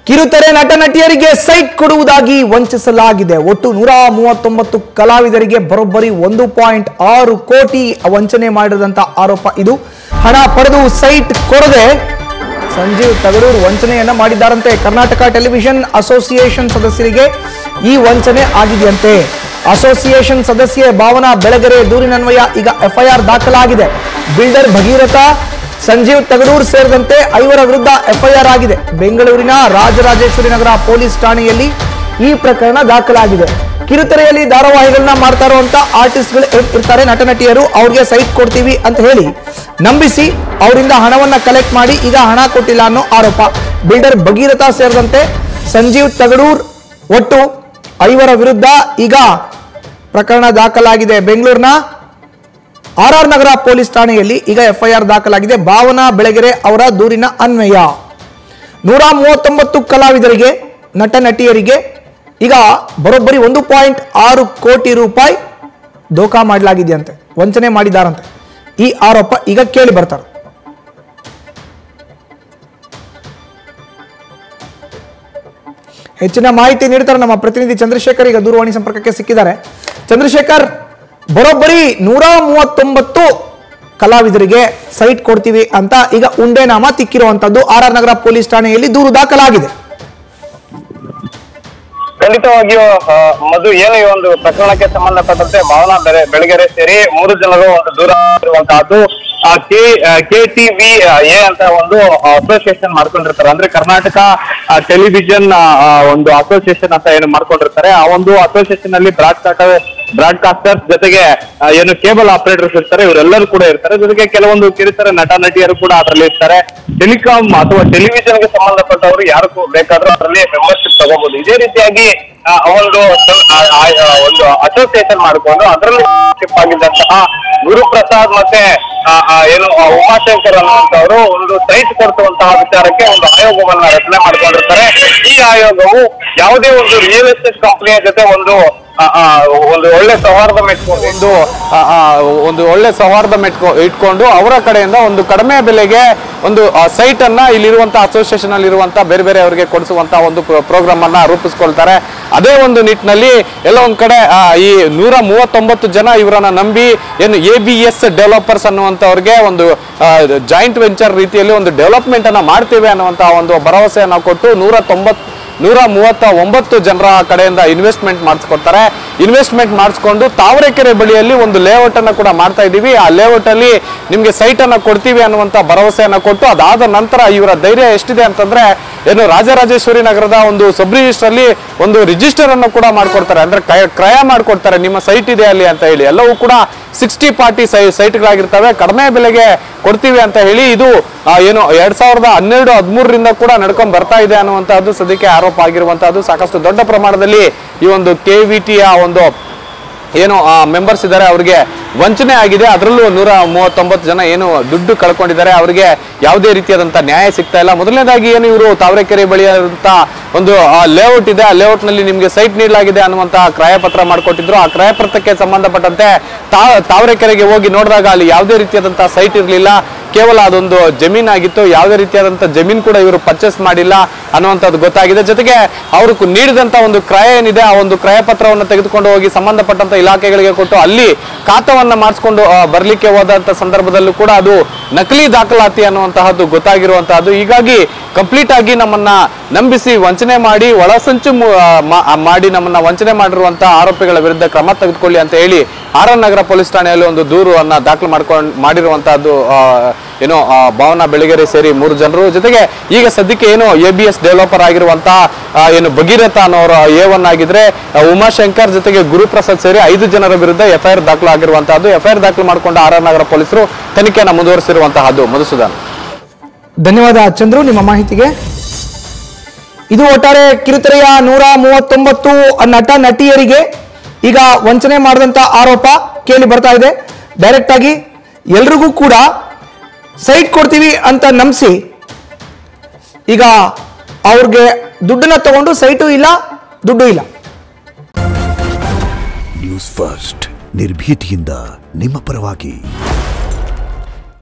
ಕಿರುತೆರೆ ನಟ ನಟಿಯರಿಗೆ ಸೈಟ್ ಕೊಡುವುದಾಗಿ ವಂಚಿಸಲಾಗಿದೆ. ಒಟ್ಟು 139 ಕಲಾವಿದರಿಗೆ ಬರೋಬ್ಬರಿ 1.6 ಕೋಟಿ ವಂಚನೆ ಮಾಡಿದಂತ ಆರೋಪ ಇದು. ಹಣ ಪಡೆದು ಸೈಟ್ ಕೊಡದೆ ಸಂಜೀವ್ ತಗಡೂರು ವಂಚನೆಯನ್ನ ಮಾಡಿದ್ದಾರಂತೆ. ಕರ್ನಾಟಕ ಟೆಲಿವಿಷನ್ ಅಸೋಸಿಯೇಷನ್ ಸದಸ್ಯರಿಗೆ ಈ ವಂಚನೆ ಆಗಿದೆಯಂತೆ. ಅಸೋಸಿಯೇಷನ್ ಸದಸ್ಯೆ ಭಾವನಾ ಬೆಳಗೆರೆ ದೂರಿನನ್ವಯ ಈಗ ಎಫ್ಐಆರ್ ದಾಖಲಾಗಿದೆ. ಬಿಲ್ಡರ್ ಭಗೀರಥ, ಸಂಜೀವ್ ತಗಡೂರು ಸೇರಿದಂತೆ 5 ವಿರುದ್ಧ ಎಫ್ಐಆರ್ ಆಗಿದೆ. ಬೆಂಗಳೂರಿನ ರಾಜರಾಜೇಶ್ವರಿ ನಗರ ಪೊಲೀಸ್ ಠಾಣೆಯಲ್ಲಿ ಈ ಪ್ರಕರಣ ದಾಖಲಾಗಿದೆ. ಕಿರುತೆರೆಯಲ್ಲಿ ಧಾರಾವಾಹಿಗಳನ್ನ ಮಾಡ್ತಾ ಇರುವಂತ ಆರ್ಟಿಸ್ಟ್ಗಳು ಇರ್ತಾರೆ, ನಟ ನಟಿಯರು. ಅವ್ರಿಗೆ ಸೈಟ್ ಕೊಡ್ತೀವಿ ಅಂತ ಹೇಳಿ ನಂಬಿಸಿ ಅವರಿಂದ ಹಣವನ್ನ ಕಲೆಕ್ಟ್ ಮಾಡಿ ಈಗ ಹಣ ಕೊಟ್ಟಿಲ್ಲ ಅನ್ನೋ ಆರೋಪ. ಬಿಲ್ಡರ್ ಭಗೀರಥ ಸೇರಿದಂತೆ ಸಂಜೀವ್ ತಗಡೂರ್ ಒಟ್ಟು 5 ವಿರುದ್ಧ ಈಗ ಪ್ರಕರಣ ದಾಖಲಾಗಿದೆ. ಬೆಂಗಳೂರಿನ ಆರ್ ನಗರ ಪೊಲೀಸ್ ಠಾಣೆಯಲ್ಲಿ ಈಗ ಎಫ್ಐಆರ್ ದಾಖಲಾಗಿದೆ. ಭಾವನಾ ಬೆಳಗೆರೆ ಅವರ ದೂರಿನ ಅನ್ವಯ 139 ಕಲಾವಿದರಿಗೆ, ನಟ ನಟಿಯರಿಗೆ ಈಗ ಬರೋಬ್ಬರಿ 1.6 ಕೋಟಿ ರೂಪಾಯಿ ದೋಖಾ ಮಾಡಲಾಗಿದೆಯಂತೆ, ವಂಚನೆ ಮಾಡಿದಾರಂತೆ. ಈ ಆರೋಪ ಈಗ ಕೇಳಿ ಬರ್ತಾರೆ. ಹೆಚ್ಚಿನ ಮಾಹಿತಿ ನೀಡ್ತಾರೆ ನಮ್ಮ ಪ್ರತಿನಿಧಿ ಚಂದ್ರಶೇಖರ್. ಈಗ ದೂರವಾಣಿ ಸಂಪರ್ಕಕ್ಕೆ ಸಿಕ್ಕಿದ್ದಾರೆ. ಚಂದ್ರಶೇಖರ್, ಬರೋಬ್ಬರಿ 139 ಕಲಾವಿದರಿಗೆ ಸೈಟ್ ಕೊಡ್ತೀವಿ ಅಂತ ಈಗ ಉಂಡೆನಾಮ ತಿಕ್ಕಿರುವಂತದ್ದು ಆರ್ ನಗರ ಪೊಲೀಸ್ ಠಾಣೆಯಲ್ಲಿ ದೂರು ದಾಖಲಾಗಿದೆ. ಖಂಡಿತವಾಗಿಯೂ ಮಧು, ಏನು ಈ ಒಂದು ಪ್ರಕರಣಕ್ಕೆ ಸಂಬಂಧಪಟ್ಟಂತೆ ಭಾವನಾ ಬೆಳಗೆರೆ ಸೇರಿ 3 ಜನರು ಒಂದು ದೂರ ಇರುವಂತಹದ್ದು KTVA ಅಂತ ಒಂದು ಅಸೋಸಿಯೇಷನ್ ಮಾಡ್ಕೊಂಡಿರ್ತಾರೆ. ಅಂದ್ರೆ ಕರ್ನಾಟಕ ಟೆಲಿವಿಷನ್ ಒಂದು ಅಸೋಸಿಯೇಷನ್ ಅಂತ ಏನು ಮಾಡ್ಕೊಂಡಿರ್ತಾರೆ. ಆ ಒಂದು ಅಸೋಸಿಯೇಷನ್ ಅಲ್ಲಿ ಬ್ರಾಡ್ಕಾಸ್ಟರ್ಸ್ ಜೊತೆಗೆ ಏನು ಕೇಬಲ್ ಆಪರೇಟರ್ಸ್ ಇರ್ತಾರೆ, ಇವರೆಲ್ಲರೂ ಕೂಡ ಇರ್ತಾರೆ. ಜೊತೆಗೆ ಕೆಲವೊಂದು ಕಿರುತೆರೆ ನಟ ನಟಿಯರು ಕೂಡ ಅದರಲ್ಲಿ ಇರ್ತಾರೆ. ಟೆಲಿಕಾಂ ಅಥವಾ ಟೆಲಿವಿಷನ್ಗೆ ಸಂಬಂಧಪಟ್ಟವರು ಯಾರು ಬೇಕಾದ್ರೂ ಅದರಲ್ಲಿ ಮೆಂಬರ್ಶಿಪ್ ತಗೋಬಹುದು. ಇದೇ ರೀತಿಯಾಗಿ ಒಂದು ಅಸೋಸಿಯೇಷನ್ ಮಾಡಿಕೊಂಡು ಅದರಲ್ಲಿ ಮೆಂಬರ್ಶಿಪ್ ಆಗಿದ್ದಂತಹ ಗುರುಪ್ರಸಾದ್ ಮತ್ತೆ ಏನು ಉಮಾಶಂಕರ್ ಅನ್ನುವಂತವರು ಒಂದು ಸೈಟ್ ಕೊಡಿಸುವಂತಹ ವಿಚಾರಕ್ಕೆ ಒಂದು ಆಯೋಗವನ್ನ ರಚನೆ ಮಾಡ್ಕೊಂಡಿರ್ತಾರೆ. ಈ ಆಯೋಗವು ಯಾವುದೇ ಒಂದು ರಿಯಲ್ ಎಸ್ಟೇಟ್ ಕಂಪನಿಯ ಜೊತೆ ಒಂದು ಒಳ್ಳೆ ಸೌಹಾರ್ದ ಇಟ್ಕೊಂಡು ಅವರ ಕಡೆಯಿಂದ ಒಂದು ಕಡಿಮೆ ಬೆಲೆಗೆ ಒಂದು ಸೈಟ್ ಅನ್ನ ಇಲ್ಲಿರುವಂತಹ ಅಸೋಸಿಯೇಷನ್ ಅಲ್ಲಿ ಇರುವಂತಹ ಬೇರೆ ಬೇರೆ ಅವರಿಗೆ ಕೊಡಿಸುವಂತಹ ಒಂದು ಪ್ರೋಗ್ರಾಮ್ ಅನ್ನ ರೂಪಿಸ್ಕೊಳ್ತಾರೆ. ಅದೇ ಒಂದು ನಿಟ್ಟಿನಲ್ಲಿ ಎಲ್ಲ ಒಂದ್ ಕಡೆ ಈ 139 ಜನ ಇವರನ್ನ ನಂಬಿ ಏನು ABS ಡೆವಲಪರ್ಸ್ ಅನ್ನುವಂಥವ್ರಿಗೆ ಒಂದು ಜಾಯಿಂಟ್ ವೆಂಚರ್ ರೀತಿಯಲ್ಲಿ ಒಂದು ಡೆವಲಪ್ಮೆಂಟ್ ಅನ್ನ ಮಾಡ್ತೇವೆ ಅನ್ನುವಂತಹ ಒಂದು ಭರವಸೆಯನ್ನ ಕೊಟ್ಟು 139 ಜನರ ಕಡೆಯಿಂದ ಇನ್ವೆಸ್ಟ್ಮೆಂಟ್ ಮಾಡಿಸ್ಕೊಡ್ತಾರೆ. ಇನ್ವೆಸ್ಟ್ಮೆಂಟ್ ಮಾಡಿಸ್ಕೊಂಡು ತಾವರೆಕೆರೆ ಬಳಿಯಲ್ಲಿ ಒಂದು ಲೇಔಟ್ ಅನ್ನ ಕೂಡ ಮಾಡ್ತಾ ಇದ್ದೀವಿ, ಆ ಲೇಔಟ್ ಅಲ್ಲಿ ನಿಮ್ಗೆ ಸೈಟ್ ಅನ್ನ ಕೊಡ್ತೀವಿ ಅನ್ನುವಂತ ಭರವಸೆಯನ್ನ ಕೊಟ್ಟು ಅದಾದ ನಂತರ ಇವರ ಧೈರ್ಯ ಎಷ್ಟಿದೆ ಅಂತಂದ್ರೆ ಏನು ರಾಜರಾಜೇಶ್ವರಿ ನಗರದ ಒಂದು ಸಬ್ ರಿಜಿಸ್ಟರ್ ಅಲ್ಲಿ ಒಂದು ರಿಜಿಸ್ಟರ್ ಅನ್ನು ಕೂಡ ಮಾಡ್ಕೊಡ್ತಾರೆ. ಅಂದ್ರೆ ಕ್ರಯ ಮಾಡ್ಕೊಡ್ತಾರೆ, ನಿಮ್ಮ ಸೈಟ್ ಇದೆ ಅಲ್ಲಿ ಅಂತ ಹೇಳಿ. ಎಲ್ಲವೂ ಕೂಡ 60 ಪಾರ್ಟಿ ಸೈಟ್ಗಳಾಗಿರ್ತವೆ, ಕಡಿಮೆ ಬೆಲೆಗೆ ಕೊಡ್ತೀವಿ ಅಂತ ಹೇಳಿ. ಇದು ಏನು 2012-13ರಿಂದ ಕೂಡ ನಡ್ಕೊಂಡ್ ಬರ್ತಾ ಇದೆ ಅನ್ನುವಂತಹದ್ದು ಸದ್ಯಕ್ಕೆ ಆರೋಪ ಆಗಿರುವಂತಹದ್ದು. ಸಾಕಷ್ಟು ದೊಡ್ಡ ಪ್ರಮಾಣದಲ್ಲಿ ಈ ಒಂದು KVTಯ ಒಂದು ಏನು ಮೆಂಬರ್ಸ್ ಇದ್ದಾರೆ ಅವರಿಗೆ ವಂಚನೆ ಆಗಿದೆ. ಅದರಲ್ಲೂ 139 ಜನ ಏನು ದುಡ್ಡು ಕಳ್ಕೊಂಡಿದ್ದಾರೆ, ಅವರಿಗೆ ಯಾವುದೇ ರೀತಿಯಾದಂತಹ ನ್ಯಾಯ ಸಿಗ್ತಾ ಇಲ್ಲ. ಮೊದಲನೇದಾಗಿ ಏನು ಇವರು ತಾವರೆಕೆರೆ ಬಳಿಯಾದಂತ ಒಂದು ಲೇಔಟ್ ಇದೆ, ಆ ಲೇಔಟ್ ನಲ್ಲಿ ನಿಮ್ಗೆ ಸೈಟ್ ನೀಡಲಾಗಿದೆ ಅನ್ನುವಂತಹ ಕ್ರಯಪತ್ರ ಮಾಡಿಕೊಟ್ಟಿದ್ರು. ಆ ಕ್ರಯಪತ್ರಕ್ಕೆ ಸಂಬಂಧಪಟ್ಟಂತೆ ತಾವರೆಕೆರೆಗೆ ಹೋಗಿ ನೋಡಿದಾಗ ಅಲ್ಲಿ ಯಾವುದೇ ರೀತಿಯಾದಂತಹ ಸೈಟ್ ಇರಲಿಲ್ಲ, ಕೇವಲ ಅದೊಂದು ಜಮೀನಾಗಿತ್ತು. ಯಾವುದೇ ರೀತಿಯಾದಂತಹ ಜಮೀನ್ ಕೂಡ ಇವರು ಪರ್ಚೇಸ್ ಮಾಡಿಲ್ಲ ಅನ್ನುವಂಥದ್ದು ಗೊತ್ತಾಗಿದೆ. ಜೊತೆಗೆ ಅವರು ನೀಡಿದಂತ ಒಂದು ಕ್ರಯ ಏನಿದೆ, ಆ ಒಂದು ಕ್ರಯ ಪತ್ರವನ್ನು ತೆಗೆದುಕೊಂಡು ಹೋಗಿ ಸಂಬಂಧಪಟ್ಟಂತ ಇಲಾಖೆಗಳಿಗೆ ಕೊಟ್ಟು ಅಲ್ಲಿ ಖಾತವನ್ನ ಮಾಡಿಸ್ಕೊಂಡು ಬರ್ಲಿಕ್ಕೆ ಹೋದಂತ ಸಂದರ್ಭದಲ್ಲೂ ಕೂಡ ಅದು ನಕಲಿ ದಾಖಲಾತಿ ಅನ್ನುವಂತಹದ್ದು ಗೊತ್ತಾಗಿರುವಂತಹದ್ದು. ಹೀಗಾಗಿ ಕಂಪ್ಲೀಟ್ ಆಗಿ ನಮ್ಮನ್ನ ನಂಬಿಸಿ ವಂಚನೆ ಮಾಡಿ ಒಳಸಂಚು ಮಾಡಿ ನಮ್ಮನ್ನ ವಂಚನೆ ಮಾಡಿರುವಂತಹ ಆರೋಪಿಗಳ ವಿರುದ್ಧ ಕ್ರಮ ತೆಗೆದುಕೊಳ್ಳಿ ಅಂತ ಹೇಳಿ ಆರ್ ನಗರ ಪೊಲೀಸ್ ಠಾಣೆಯಲ್ಲಿ ಒಂದು ದೂರನ್ನ ದಾಖಲು ಮಾಡಿರುವಂತಹದ್ದು ಏನೋ ಭಾವನಾ ಬೆಳಗೆರೆ ಸೇರಿ 3 ಜನರು. ಜೊತೆಗೆ ಈಗ ಸದ್ಯಕ್ಕೆ ಏನು ABS ಡೆವಲಪರ್ ಆಗಿರುವಂತಹ ಏನು ಭಗೀರಥ ಅನ್ನೋರು A1 ಆಗಿದ್ರೆ, ಉಮಾಶಂಕರ್ ಜೊತೆಗೆ ಗುರುಪ್ರಸಾದ್ ಸೇರಿ 5 ಜನರ ವಿರುದ್ಧ FIR ದಾಖಲು ಆಗಿರುವಂತಹದ್ದು. FIR ದಾಖಲು ಮಾಡಿಕೊಂಡ ಆರ್ ನಗರ ಪೊಲೀಸರು ತನಿಖೆಯನ್ನು ಮುಂದುವರಿಸಿರುವಂತಹದ್ದು. ಮಧುಸೂದನ್, ಧನ್ಯವಾದ ಚಂದ್ರು ನಿಮ್ಮ ಮಾಹಿತಿಗೆ. ಇದು ಒಟ್ಟಾರೆ ಕಿರುತೆರೆಯ 139 ನಟ ನಟಿಯರಿಗೆ ಈಗ ವಂಚನೆ ಮಾಡಿದಂತ ಆರೋಪ ಕೇಳಿ ಬರ್ತಾ ಇದೆ. ಡೈರೆಕ್ಟ್ ಆಗಿ ಎಲ್ರಿಗೂ ಕೂಡ ಸೈಟ್ ಕೊಡ್ತೀವಿ ಅಂತ ನಂಬಿಸಿ ಈಗ ಅವ್ರಿಗೆ ದುಡ್ಡನ್ನ ತಗೊಂಡು ಸೈಟು ಇಲ್ಲ, ದುಡ್ಡು ಇಲ್ಲ. ನ್ಯೂಸ್ ಫಸ್ಟ್ ನಿರ್ಭೀತಿಯಿಂದ ನಿಮ್ಮ ಪರವಾಗಿ.